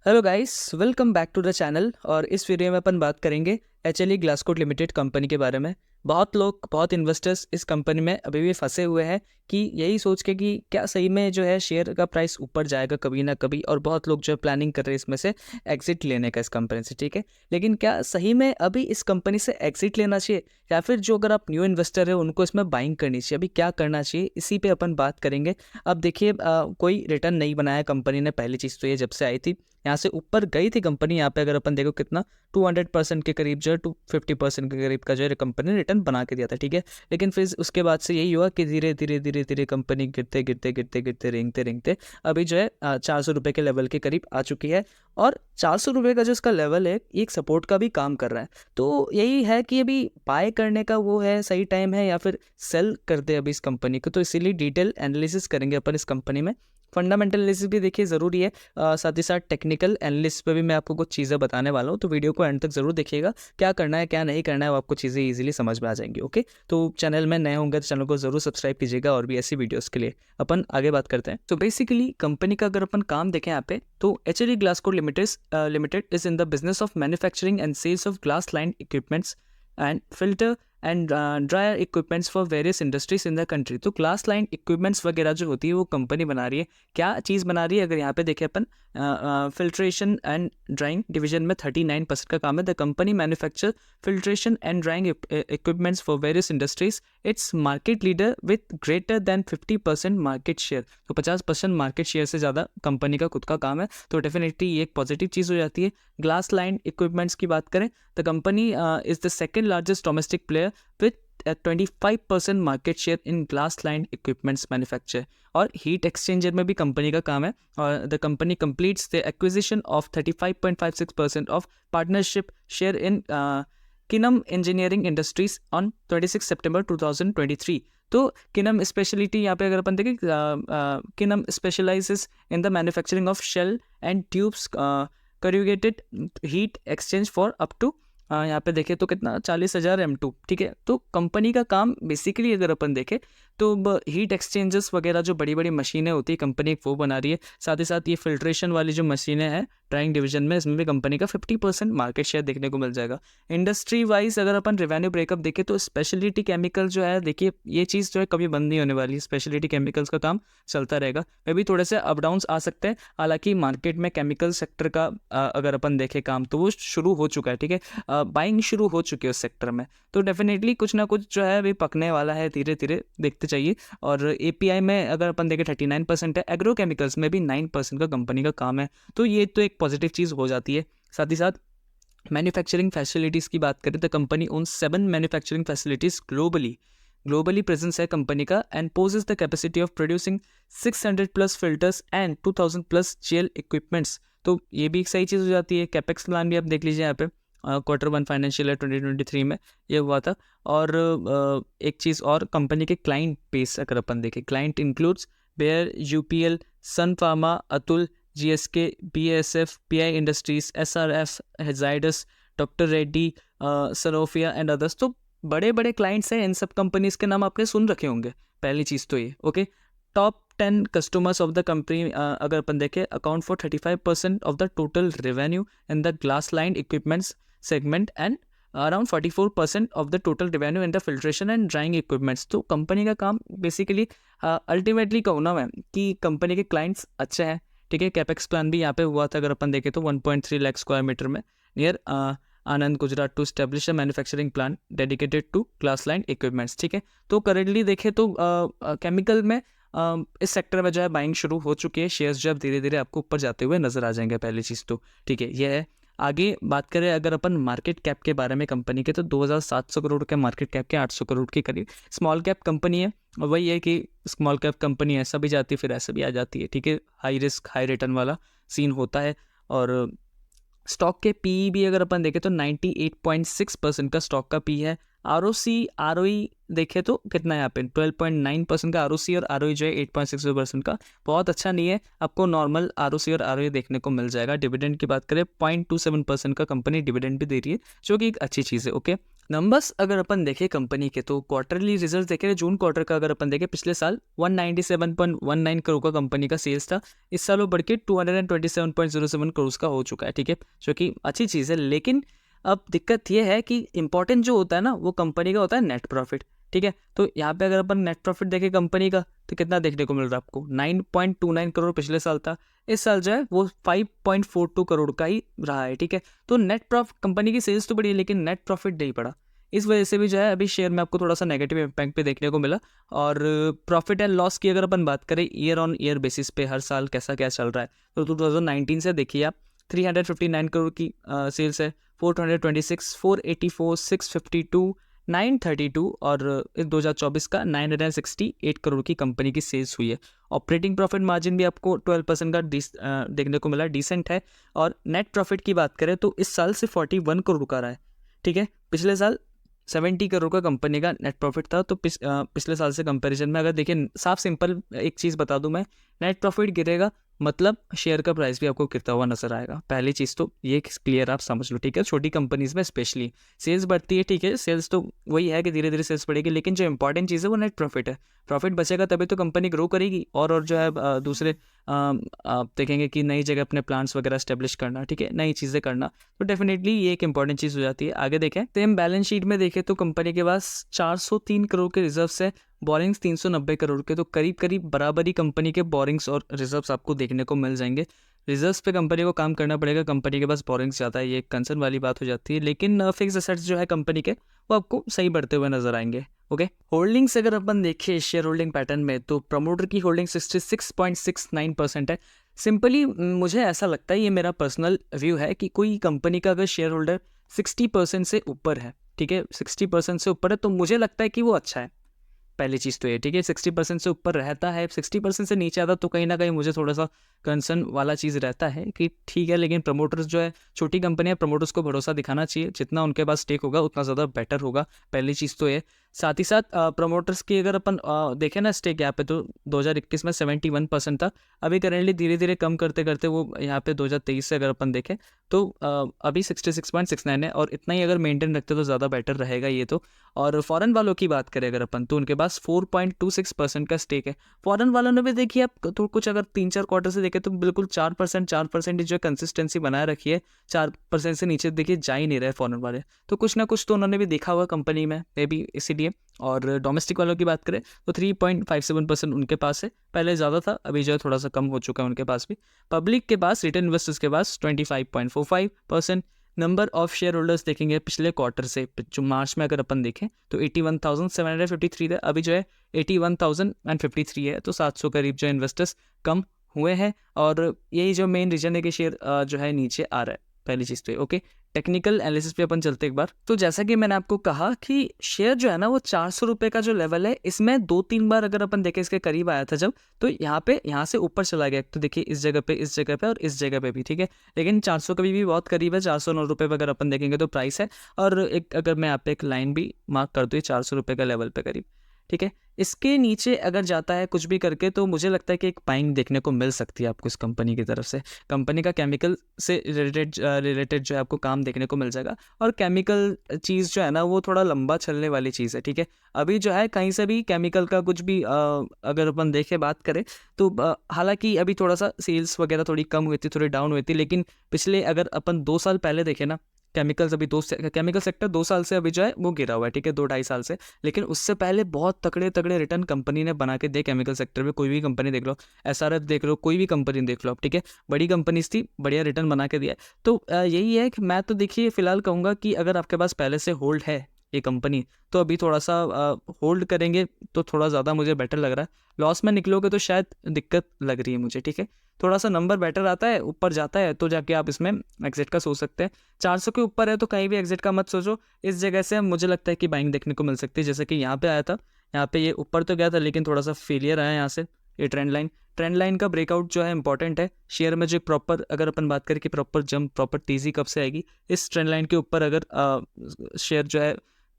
Hello guys, welcome back to the channel. और इस video में अपन बात करेंगे एचएलई ग्लासकोट लिमिटेड कंपनी के बारे में। बहुत इन्वेस्टर्स इस कंपनी में अभी भी फंसे हुए हैं कि यही सोच के कि क्या सही में जो है शेयर का प्राइस ऊपर जाएगा कभी ना कभी, और बहुत लोग जो है प्लानिंग कर रहे हैं इसमें से एग्जिट लेने का इस कंपनी से। ठीक है, लेकिन क्या सही में अभी इस कंपनी से एग्जिट लेना चाहिए, या फिर जो अगर आप न्यू इन्वेस्टर है उनको इसमें बाइंग करनी चाहिए, अभी क्या करना चाहिए, इसी पे अपन बात करेंगे। अब देखिए, कोई रिटर्न नहीं बनाया कंपनी ने, पहली चीज़ तो ये जब से आई थी यहाँ से ऊपर गई थी कंपनी। यहाँ पे अगर अपन देखो कितना 200% के करीब जो है 250% के करीब का जो है कंपनी ने रिटर्न बना के दिया था। ठीक है, लेकिन फिर उसके बाद से यही हुआ कि धीरे धीरे धीरे धीरे कंपनी गिरते गिरते गिरते गिरते रेंगते रेंगते अभी जो है 400 रुपये के लेवल के करीब आ चुकी है। और 400 रुपये का जो इसका लेवल है एक सपोर्ट का भी काम कर रहा है। तो यही है कि अभी बाय करने का वो है सही टाइम है, या फिर सेल कर दे अभी इस कंपनी को। तो इसीलिए डिटेल एनालिसिस करेंगे अपन इस कंपनी में। फंडामेंटल एनालिसिस भी देखिए ज़रूरी है, साथ ही साथ टेक्निकल एनालिसिस पे भी मैं आपको कुछ चीज़ें बताने वाला हूँ। तो वीडियो को एंड तक ज़रूर देखिएगा, क्या करना है क्या नहीं करना है वो आपको चीज़ें इजीली समझ में आ जाएंगी। ओके, तो चैनल में नए होंगे तो चैनल को ज़रूर सब्सक्राइब कीजिएगा और भी ऐसी वीडियोस के लिए। अपन आगे बात करते हैं। तो बेसिकली कंपनी का अगर अपन काम देखें यहाँ पे, तो HLE Glascoat limited is in the business of manufacturing and sales of glass line equipments and filter and dryer equipments for various industries in the country. तो ग्लास लाइन इक्विपमेंट्स वगैरह जो होती है वो कंपनी बना रही है। क्या चीज़ बना रही है, अगर यहाँ पे देखें अपन, फिल्ट्रेशन एंड ड्राइंग डिवीजन में 39% का काम है। The company manufacture filtration and drawing equipments for various industries. Its market leader with greater than 50% market share. तो 50% मार्केट शेयर से ज़्यादा कंपनी का खुद का काम है, तो डेफिनेटली ये एक पॉजिटिव चीज़ हो जाती है। ग्लास लाइन इक्विपमेंट्स की बात करें, the company is the second largest domestic player with 25% market share in glass line equipments manufacture. और हीट एक्सचेंजर में भी कंपनी का काम है। और the company completes the acquisition of 35.56% of partnership share in Kinam engineering industries on 26 September 2023। तो Kinam speciality यहाँ पे अगर अपन देखें, Kinam specializes in the manufacturing of shell and tubes corrugated heat exchange for up to यहाँ पे देखें तो कितना 40,000 M2। ठीक है, तो कंपनी का काम बेसिकली अगर अपन देखें तो हीट एक्सचेंजर्स वगैरह जो बड़ी बड़ी मशीनें होती है कंपनी एक वो बना रही है। साथ ही साथ ये फिल्ट्रेशन वाली जो मशीनें हैं ड्राइंग डिवीजन में, इसमें भी कंपनी का 50% मार्केट शेयर देखने को मिल जाएगा। इंडस्ट्री वाइज अगर अपन रेवेन्यू ब्रेकअप देखें तो स्पेशलिटी केमिकल जो है, देखिए ये चीज़ जो है कभी बंद नहीं होने वाली है। स्पेशलिटी केमिकल्स का काम चलता रहेगा, मे भी थोड़े से अप डाउन्स आ सकते हैं। हालांकि मार्केट में केमिकल सेक्टर का अगर अपन देखें काम तो वो शुरू हो चुका है। ठीक है, बाइंग शुरू हो चुकी है उस सेक्टर में, तो डेफिनेटली कुछ ना कुछ जो है अभी पकने वाला है, धीरे धीरे देखते चाहिए। और एपीआई में अगर अपन देखें 39% है, एग्रोकेमिकल्स में भी 9% का कंपनी का काम है, तो ये तो एक पॉजिटिव चीज़ हो जाती है। साथ ही साथ मैन्युफैक्चरिंग फैसिलिटीज़ की बात करें तो company own 7 manufacturing facilities globally presence है कंपनी का, and possess the capacity of producing 600+ filters and 2000+ gel equipments. तो ये भी एक सही चीज़ हो जाती है। कैपेक्स प्लान भी आप देख लीजिए यहाँ पे, Q1 फाइनेंशियल ईयर 2023 में ये हुआ था। और एक चीज़ और, कंपनी के क्लाइंट बेस अगर अपन देखें, client includes Bayer, UPL, Sun Pharma, Atul, GSK, BSF, PI industries, SRF, हेजाइडस, doctor Reddy, Sanofi and others. तो बड़े बड़े क्लाइंट्स हैं, इन सब कंपनीज के नाम आपने सुन रखे होंगे, पहली चीज़ तो ये। Okay, top 10 customers of the company अगर अपन देखें, account for 35% of the total revenue in the glass line equipments segment, and around 44% of the total revenue in the filtration and drawing equipments. तो कंपनी का काम basically ultimately कहूँ मैं कि company के क्लाइंट्स अच्छे हैं। ठीक है, कैपेक्स प्लान भी यहाँ पे हुआ था अगर अपन देखें तो 1.3 लाख स्क्वायर मीटर में near Anand Gujarat to establish a manufacturing plan dedicated to glass line equipments. ठीक है, तो करेंटली देखें तो केमिकल में इस सेक्टर में जो है बाइंग शुरू हो चुकी है। शेयर्स जो अब धीरे धीरे आपको ऊपर जाते हुए नजर आ जाएंगे, पहली चीज़ तो। ठीक है, यह है। आगे बात करें अगर अपन मार्केट कैप के बारे में कंपनी के, तो 2700 करोड़ के मार्केट कैप के 800 करोड़ के करीब स्मॉल कैप कंपनी है। और वही है कि स्मॉल कैप कंपनी ऐसा भी जाती है फिर ऐसा भी आ जाती है। ठीक है, हाई रिस्क हाई रिटर्न वाला सीन होता है। और स्टॉक के पी भी अगर अपन देखें तो 98.6% का स्टॉक का पी है। ROE देखें तो कितना है यहाँ पे 12.9% का ROC, और ROE जो है 8.6% का, बहुत अच्छा नहीं है। आपको नॉर्मल ROC और ROE देखने को मिल जाएगा। डिविडेंड की बात करें 0.27% का कंपनी डिविडेंड भी दे रही है, जो कि एक अच्छी चीज़ है। ओके, नंबर्स अगर अपन देखें कंपनी के, तो क्वार्टरली रिजल्ट देखें, जून क्वार्टर का अगर अपन देखें, पिछले साल 197.19 करोड़ का कंपनी का सेल्स था। इस साल वो बढ़ के 227.07 करोड़ का हो चुका है, ठीक है, जो कि अच्छी चीज़ है। लेकिन अब दिक्कत ये है कि इंपॉर्टेंट जो होता है ना, वो कंपनी का होता है नेट प्रॉफिट, ठीक है। तो यहाँ पे अगर अपन नेट प्रॉफिट देखें कंपनी का, तो कितना देखने को मिल रहा है आपको, 9.29 करोड़ पिछले साल था। इस साल जो है वो 5.42 करोड़ का ही रहा है, ठीक है। तो नेट प्रॉफिट, कंपनी की सेल्स तो बढ़ी लेकिन नेट प्रॉफिट नहीं बढ़ा। इस वजह से भी जो है अभी शेयर में आपको थोड़ा सा नेगेटिव इम्पैक्ट पे देखने को मिला। और प्रॉफिट एंड लॉस की अगर अपन बात करें ईयर ऑन ईयर बेसिस पे हर साल कैसा क्या चल रहा है, तो 2019 से देखिए आप, 359 करोड़ की सेल्स है, 426, 484, 652, 932, और इस 2024 का 968 करोड़ की कंपनी की सेल्स हुई है। ऑपरेटिंग प्रॉफिट मार्जिन भी आपको 12% का देखने को मिला, डिसेंट है। और नेट प्रॉफिट की बात करें तो इस साल से 41 करोड़ का रहा है, ठीक है। पिछले साल 70 करोड़ का कंपनी का नेट प्रॉफिट था। तो पिछले साल से कंपैरिजन में अगर देखिए, साफ सिंपल एक चीज़ बता दूं मैं, नेट प्रॉफिट गिरेगा मतलब शेयर का प्राइस भी आपको गिरता हुआ नजर आएगा। पहली चीज़ तो ये क्लियर आप समझ लो, ठीक है। छोटी कंपनीज में स्पेशली सेल्स बढ़ती है, ठीक है, सेल्स तो वही है कि धीरे धीरे सेल्स बढ़ेगी, लेकिन जो इंपॉर्टेंट चीज़ है वो नेट प्रॉफिट है। प्रॉफिट बचेगा तभी तो कंपनी ग्रो करेगी, और जो है दूसरे आप देखेंगे कि नई जगह अपने प्लांट्स वगैरह स्टेब्लिश करना, ठीक है, नई चीज़ें करना, तो डेफिनेटली ये एक इंपॉर्टेंट चीज़ हो जाती है। आगे देखें तो हम बैलेंस शीट में देखें तो कंपनी के पास 403 करोड़ के रिजर्व्स है, बोरिंग्स 390 करोड़ के, तो करीब करीब बराबरी कंपनी के बोरिंग्स और रिजर्व्स आपको देखने को मिल जाएंगे। रिजर्व्स पे कंपनी को काम करना पड़ेगा, कंपनी के पास बोरिंग्स ज़्यादा है, ये एक कंसर्न वाली बात हो जाती है। लेकिन फिक्स एसेट्स जो है कंपनी के, वो आपको सही बढ़ते हुए नजर आएंगे। ओके, होल्डिंग्स अगर अपन देखें शेयर होल्डिंग पैटर्न में, तो प्रमोटर की होल्डिंग 66.69% है। सिंपली मुझे ऐसा लगता है, ये मेरा पर्सनल व्यू है, कि कोई कंपनी का अगर शेयर होल्डर 60% से ऊपर है, ठीक है, 60% से ऊपर है, तो मुझे लगता है कि वो अच्छा है। पहली चीज़ तो ये, ठीक है, 60% से ऊपर रहता है, 60% से नीचे आता तो कहीं ना कहीं मुझे थोड़ा सा कंसर्न वाला चीज़ रहता है कि ठीक है, लेकिन प्रमोटर्स जो है, छोटी कंपनियां, प्रमोटर्स को भरोसा दिखाना चाहिए, जितना उनके पास स्टेक होगा उतना ज़्यादा बेटर होगा। पहली चीज़ तो ये। साथ ही साथ प्रमोटर्स की अगर अपन देखें ना स्टेक यहाँ पे, तो 2021 में 71% था, अभी करेंटली धीरे धीरे कम करते करते वो यहाँ पे 2023 से अगर अपन देखें तो अभी 66.69 है, और इतना ही अगर मेंटेन रखते तो ज़्यादा बेटर रहेगा ये तो। और फॉरेन वालों की बात करें अगर अपन, तो उनके पास 4.26% का स्टेक है। फॉरेन वालों ने भी देखिए आप तो कुछ अगर 3-4 क्वार्टर से देखें तो बिल्कुल 4% जो कंसिस्टेंसी बनाए रखी है, 4% से नीचे देखिए जा ही नहीं रहे फॉरेन वाले, तो कुछ ना कुछ तो उन्होंने भी देखा हुआ कंपनी में, मे बी इसीलिए। और डोमेस्टिक वालों की बात करें तो 3.57% उनके पास है, पहले ज़्यादा था, अभी जो है थोड़ा सा कम हो चुका है उनके पास भी। पब्लिक के पास, रिटेल इन्वेस्टर्स के पास 25.45%। नंबर ऑफ शेयर होल्डर्स देखेंगे पिछले क्वार्टर से, जो मार्च में अगर अपन देखें तो 81,753 है, अभी जो है 81,053 है, तो 700 करीब जो इन्वेस्टर्स कम हुए हैं। और यही जो मेन रीजन है कि शेयर जो है नीचे आ रहा है, पहली चीज़ तो। ओके, टेक्निकल एनालिसिस पे अपन चलते एक बार। तो जैसा कि मैंने आपको कहा कि शेयर जो है ना, वो 400 रुपये का जो लेवल है, इसमें 2-3 बार अगर अपन देखें इसके करीब आया था जब, तो यहाँ से ऊपर चला गया, तो देखिए इस जगह पे और इस जगह पे भी, ठीक है। लेकिन 400 कभी भी बहुत करीब है, 409 रुपये पे अगर अपन देखेंगे तो प्राइस है। और एक अगर मैं यहाँ पे एक लाइन भी मार्क कर दूँ 400 रुपये का लेवल पे करीब, ठीक है। इसके नीचे अगर जाता है कुछ भी करके, तो मुझे लगता है कि एक बाइंग देखने को मिल सकती है आपको इस कंपनी की तरफ से। कंपनी का केमिकल से रिलेटेड जो है आपको काम देखने को मिल जाएगा, और केमिकल चीज़ जो है ना, वो थोड़ा लंबा चलने वाली चीज़ है, ठीक है। अभी जो है कहीं से भी केमिकल का कुछ भी अगर अपन देखें बात करें तो हालांकि अभी थोड़ा सा सेल्स वगैरह थोड़ी कम हुई थी, थोड़ी डाउन हुई थी, लेकिन पिछले अगर अपन 2 साल पहले देखें ना, केमिकल्स अभी केमिकल सेक्टर 2 साल से अभी जो है वो गिरा हुआ है, ठीक है, 2-2.5 साल से। लेकिन उससे पहले बहुत तगड़े तगड़े रिटर्न कंपनी ने बना के दिए केमिकल सेक्टर में। कोई भी कंपनी देख लो, एसआरएफ देख लो, कोई भी कंपनी देख लो आप, ठीक है, बड़ी कंपनीज थी, बढ़िया रिटर्न बना के दिया है। तो यही है कि मैं तो देखिए फिलहाल कहूँगा कि अगर आपके पास पहले से होल्ड है ये कंपनी, तो अभी थोड़ा सा होल्ड करेंगे तो थोड़ा ज़्यादा मुझे बेटर लग रहा है। लॉस में निकलोगे तो शायद दिक्कत लग रही है मुझे, ठीक है। थोड़ा सा नंबर बेटर आता है, ऊपर जाता है, तो जाके आप इसमें एग्जिट का सोच सकते हैं। 400 के ऊपर है तो कहीं भी एग्जिट का मत सोचो, इस जगह से मुझे लगता है कि बाइंग देखने को मिल सकती है। जैसे कि यहाँ पे आया था, यहाँ पे ये ऊपर तो गया था, लेकिन थोड़ा सा फेलियर आया यहाँ से। ये ट्रेंड लाइन का ब्रेकआउट जो है इंपॉर्टेंट है शेयर में, जो प्रॉपर अगर अपन बात करें कि प्रॉपर जंप, प्रॉपर तेजी कब से आएगी, इस ट्रेंड लाइन के ऊपर अगर शेयर जो है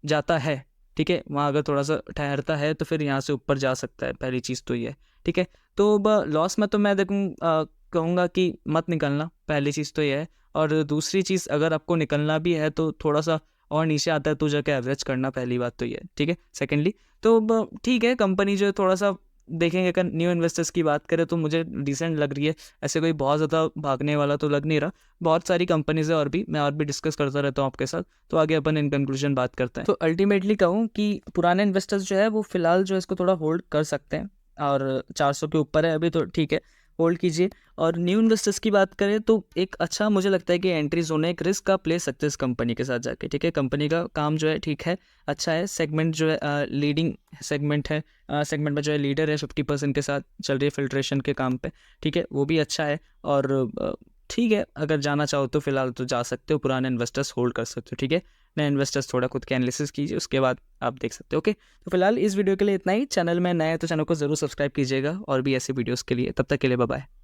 जाता है, ठीक है, वहाँ अगर थोड़ा सा ठहरता है तो फिर यहाँ से ऊपर जा सकता है, पहली चीज़ तो ये है, ठीक है। तो लॉस में तो मैं कहूँगा कि मत निकलना, पहली चीज़ तो ये है। और दूसरी चीज़, अगर आपको निकलना भी है तो थोड़ा सा और नीचे आता है तो जाके एवरेज करना, पहली बात तो ये है, ठीक है। सेकेंडली तो ठीक है, कंपनी जो है थोड़ा सा देखेंगे, अगर न्यू इन्वेस्टर्स की बात करें तो मुझे डिसेंट लग रही है, ऐसे कोई बहुत ज़्यादा भागने वाला तो लग नहीं रहा। बहुत सारी कंपनीज है और भी, मैं और भी डिस्कस करता रहता हूँ आपके साथ, तो आगे अपन इन कंक्लूजन बात करते हैं। तो अल्टीमेटली कहूँ कि पुराने इन्वेस्टर्स जो है वो फिलहाल जो है इसको थोड़ा होल्ड कर सकते हैं, और 400 के ऊपर है अभी तो ठीक है, होल्ड कीजिए। और न्यू इन्वेस्टर्स की बात करें तो एक अच्छा मुझे लगता है कि एंट्री जोन है, एक रिस्क आप ले सकते हैं इस कंपनी के साथ जाके, ठीक है। कंपनी का काम जो है ठीक है, अच्छा है, सेगमेंट जो है लीडिंग सेगमेंट है, सेगमेंट में जो है लीडर है, 50% के साथ चल रही है फिल्ट्रेशन के काम पे, ठीक है, वो भी अच्छा है। और ठीक है, अगर जाना चाहो तो फिलहाल तो जा सकते हो, पुराने इन्वेस्टर्स होल्ड कर सकते हो, ठीक है। नए इन्वेस्टर्स थोड़ा खुद के एनालिसिस कीजिए, उसके बाद आप देख सकते हो, ओके। तो फिलहाल इस वीडियो के लिए इतना ही। चैनल में नए हैं तो चैनल को ज़रूर सब्सक्राइब कीजिएगा और भी ऐसे वीडियोज़ के लिए। तब तक के लिए बाय बाय।